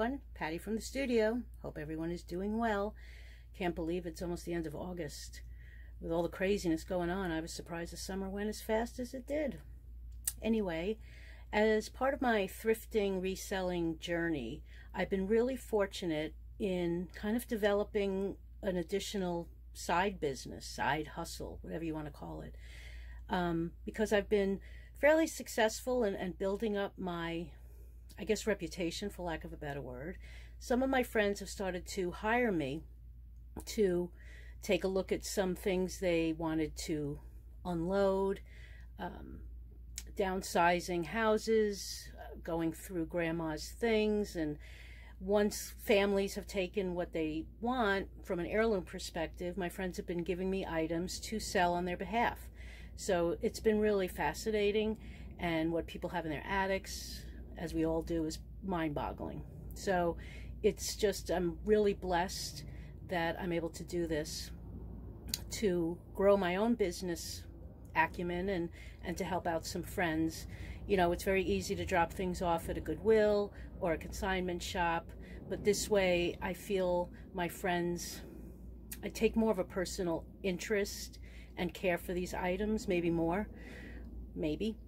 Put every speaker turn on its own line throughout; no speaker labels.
everyone. Patty from the studio. Hope everyone is doing well. Can't believe it's almost the end of August. With all the craziness going on, I was surprised the summer went as fast as it did. Anyway, as part of my thrifting, reselling journey, I've been really fortunate in kind of developing an additional side business, side hustle, whatever you want to call it. Because I've been fairly successful in building up my, I guess, reputation, for lack of a better word. Some of my friends have started to hire me to take a look at some things they wanted to unload, downsizing houses, going through grandma's things. And once families have taken what they want from an heirloom perspective, my friends have been giving me items to sell on their behalf. So it's been really fascinating, and what people have in their attics, as we all do, is mind-boggling. So it's just, I'm really blessed that I'm able to do this, to grow my own business acumen and to help out some friends. You know, it's very easy to drop things off at a Goodwill or a consignment shop, but this way I feel my friends, I take more of a personal interest and care for these items, maybe more, maybe.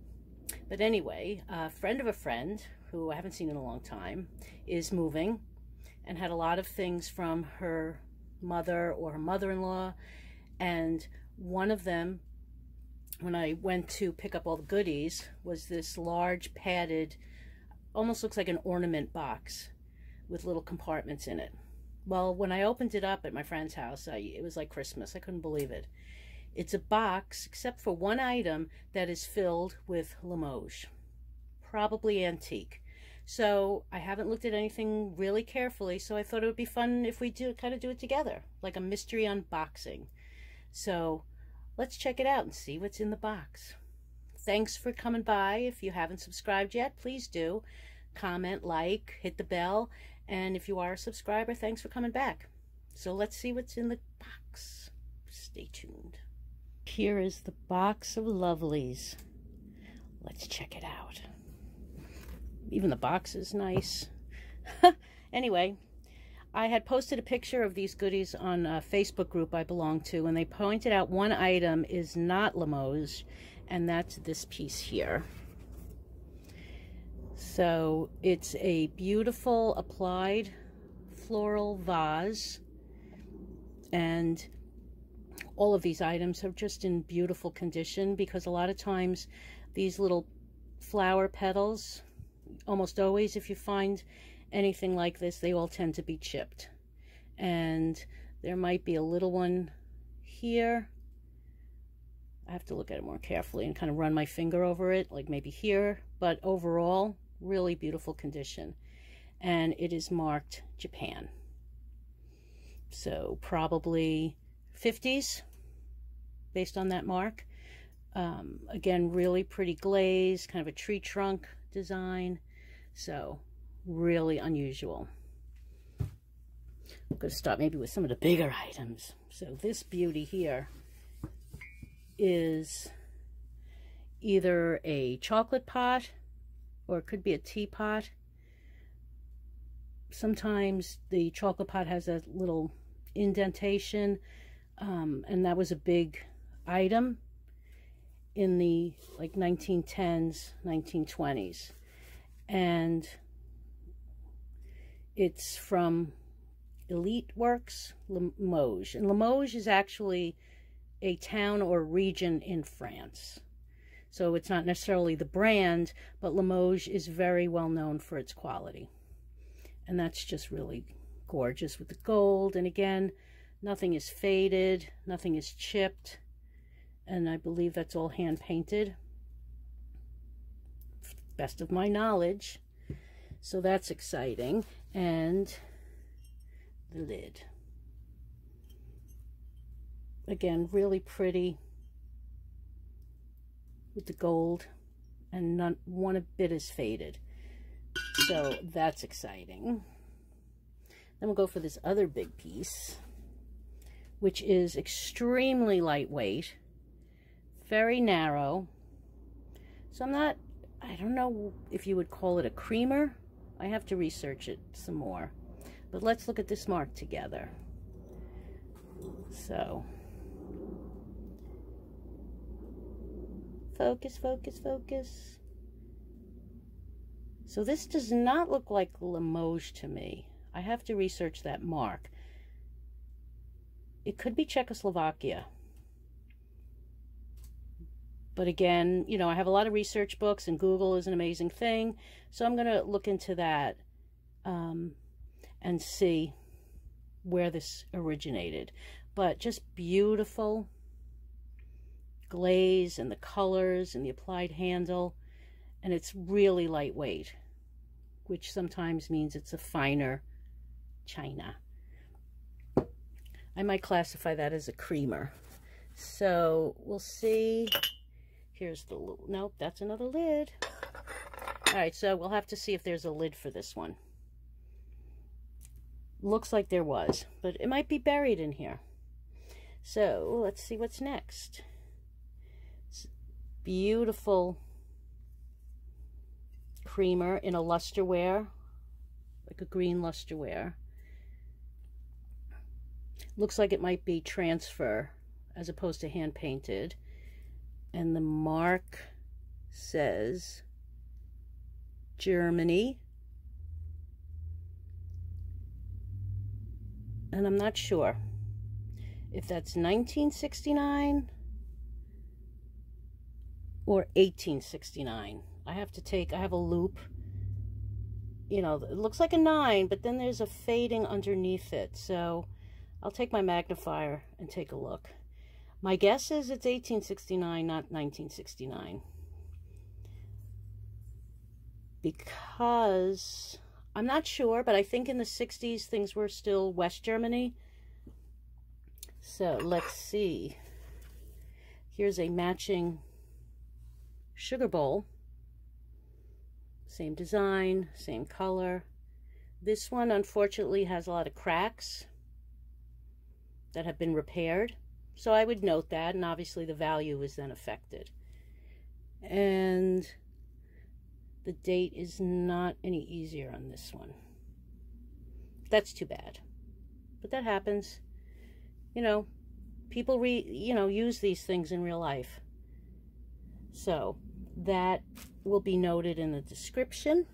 But anyway, a friend of a friend, who I haven't seen in a long time, is moving and had a lot of things from her mother or her mother-in-law. And one of them, when I went to pick up all the goodies, was this large padded, almost looks like an ornament box with little compartments in it. Well, when I opened it up at my friend's house, it was like Christmas. I couldn't believe it. It's a box, except for one item, that is filled with Limoges, probably antique. So I haven't looked at anything really carefully, so I thought it would be fun if we kind of do it together, like a mystery unboxing. So let's check it out and see what's in the box. Thanks for coming by. If you haven't subscribed yet, please do. Comment, like, hit the bell, and if you are a subscriber, thanks for coming back. So let's see what's in the box. Stay tuned. Here is the box of lovelies. Let's check it out. Even the box is nice. Anyway, I had posted a picture of these goodies on a Facebook group I belong to, and they pointed out one item is not Limoges, and that's this piece here. So it's a beautiful applied floral vase, and all of these items are just in beautiful condition, because a lot of times these little flower petals, almost always if you find anything like this, they all tend to be chipped. And there might be a little one here. I have to look at it more carefully and kind of run my finger over it, like maybe here. But overall, really beautiful condition. And it is marked Japan. So probably 50s, based on that mark. Again, really pretty glaze, kind of a tree trunk design. So really unusual. I'm going to start maybe with some of the bigger items. So this beauty here is either a chocolate pot or it could be a teapot. Sometimes the chocolate pot has a little indentation, and that was a big item in the like 1910s, 1920s. And it's from Elite Works, Limoges. And Limoges is actually a town or region in France. So it's not necessarily the brand, but Limoges is very well known for its quality. And that's just really gorgeous with the gold. And again, nothing is faded, nothing is chipped. And I believe that's all hand painted, best of my knowledge. So that's exciting. And the lid, again, really pretty with the gold, and not one bit is faded. So that's exciting. Then we'll go for this other big piece, which is extremely lightweight, very narrow. So I don't know if you would call it a creamer. I have to research it some more. But let's look at this mark together. So, focus, focus, focus. So this does not look like Limoges to me. I have to research that mark. It could be Czechoslovakia. But again, you know, I have a lot of research books, and Google is an amazing thing. So I'm going to look into that and see where this originated. But just beautiful glaze and the colors and the applied handle. And it's really lightweight, which sometimes means it's a finer china. I might classify that as a creamer. So we'll see. Here's the little, nope, that's another lid. All right, so we'll have to see if there's a lid for this one. Looks like there was, but it might be buried in here. So let's see what's next. It's beautiful creamer in a lusterware, like a green lusterware. Looks like it might be transfer as opposed to hand painted. And the mark says Germany. And I'm not sure if that's 1969 or 1869. I have a loop. You know, it looks like a 9, but then there's a fading underneath it. So I'll take my magnifier and take a look. My guess is it's 1869, not 1969. Because I'm not sure, but I think in the 60s things were still West Germany. So let's see. Here's a matching sugar bowl. Same design, same color. This one unfortunately has a lot of cracks that have been repaired. So I would note that, and obviously the value is then affected. And the date is not any easier on this one. That's too bad. But that happens. You know, people use these things in real life. So that will be noted in the description.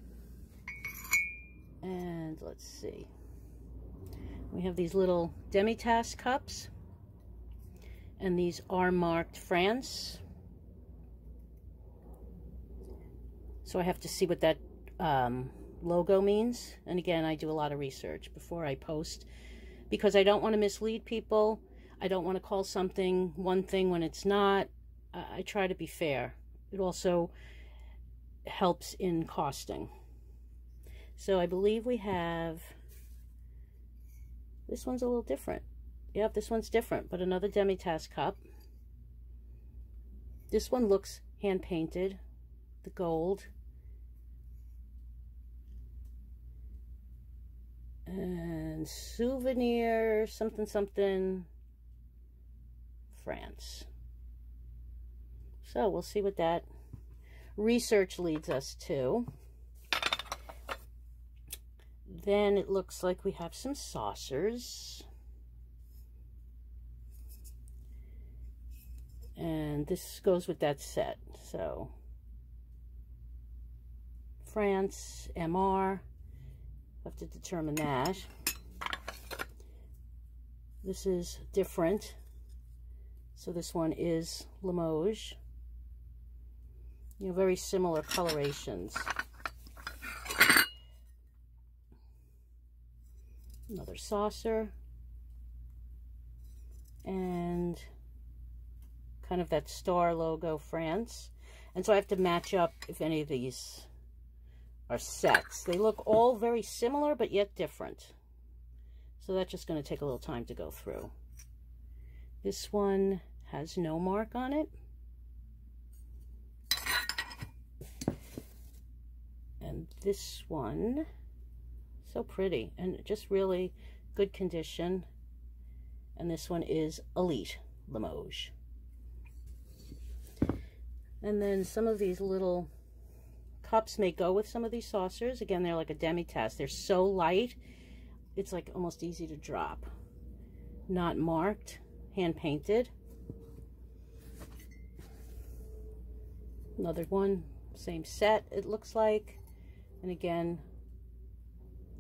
And let's see. We have these little demi-tasse cups. And these are marked France. So I have to see what that logo means. And again, I do a lot of research before I post, because I don't want to mislead people. I don't want to call something one thing when it's not. I try to be fair. It also helps in costing. So I believe we have, this one's a little different. Yep, this one's different, but another demi-tasse cup. This one looks hand-painted, the gold. And souvenir, something, something, France. So we'll see what that research leads us to. Then it looks like we have some saucers. And this goes with that set. So, France, MR. Have to determine that. This is different. So this one is Limoges. You know, very similar colorations. Another saucer. And kind of that star logo, France. And so I have to match up if any of these are sets. They look all very similar, but yet different. So that's just going to take a little time to go through. This one has no mark on it. And this one, so pretty and just really good condition. And this one is Elite Limoges. And then some of these little cups may go with some of these saucers. Again, they're like a demi-tasse. They're so light, it's like almost easy to drop. Not marked, hand painted. Another one, same set it looks like. And again,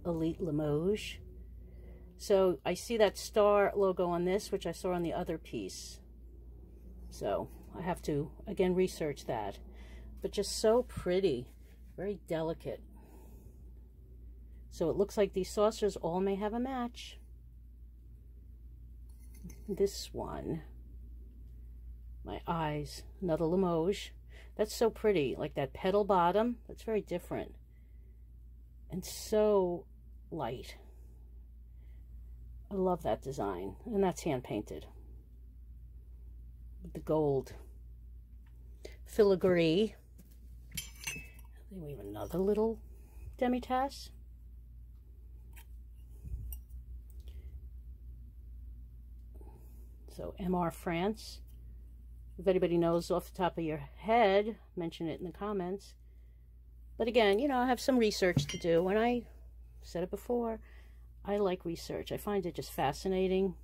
Elite Limoges. So I see that star logo on this, which I saw on the other piece. So I have to, again, research that. But just so pretty, very delicate. So it looks like these saucers all may have a match. This one, my eyes, another Limoges. That's so pretty, like that petal bottom. That's very different. And so light. I love that design. And that's hand painted. With the gold filigree. Then we have another little demi-tasse. So MR France. If anybody knows off the top of your head, mention it in the comments. But again, you know, I have some research to do. And I said it before, I like research. I find it just fascinating.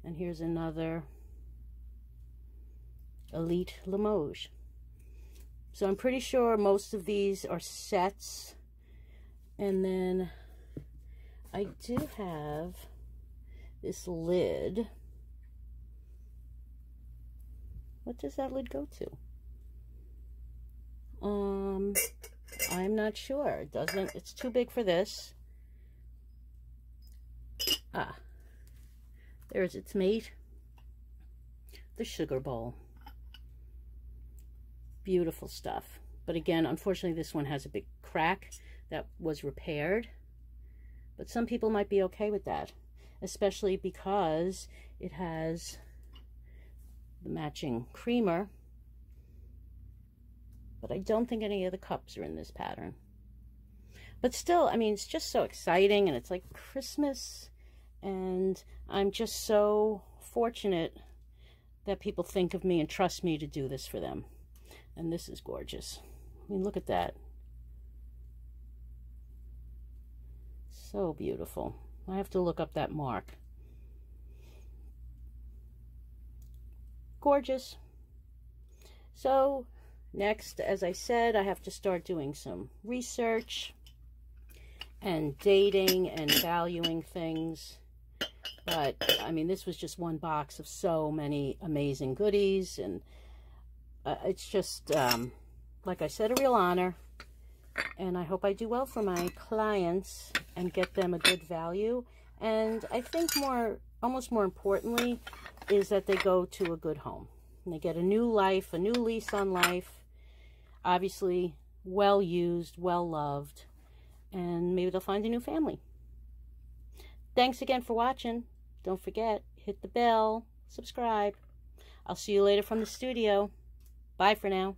And here's another Elite Limoges. So I'm pretty sure most of these are sets. And then I do have this lid. What does that lid go to? I'm not sure. It doesn't, it's too big for this. Ah, there's its mate. The sugar bowl. Beautiful stuff. But again, unfortunately, this one has a big crack that was repaired. But some people might be okay with that, especially because it has the matching creamer. But I don't think any of the cups are in this pattern. But still, I mean, it's just so exciting, and it's like Christmas, and I'm just so fortunate that people think of me and trust me to do this for them. And this is gorgeous. I mean, look at that. So beautiful. I have to look up that mark. Gorgeous. So next, as I said, I have to start doing some research and dating and valuing things. But I mean, this was just one box of so many amazing goodies, and it's just, like I said, a real honor. And I hope I do well for my clients and get them a good value. And I think almost more importantly, is that they go to a good home. And they get a new life, a new lease on life. Obviously, well used, well loved. And maybe they'll find a new family. Thanks again for watching. Don't forget, hit the bell, subscribe. I'll see you later from the studio. Bye for now.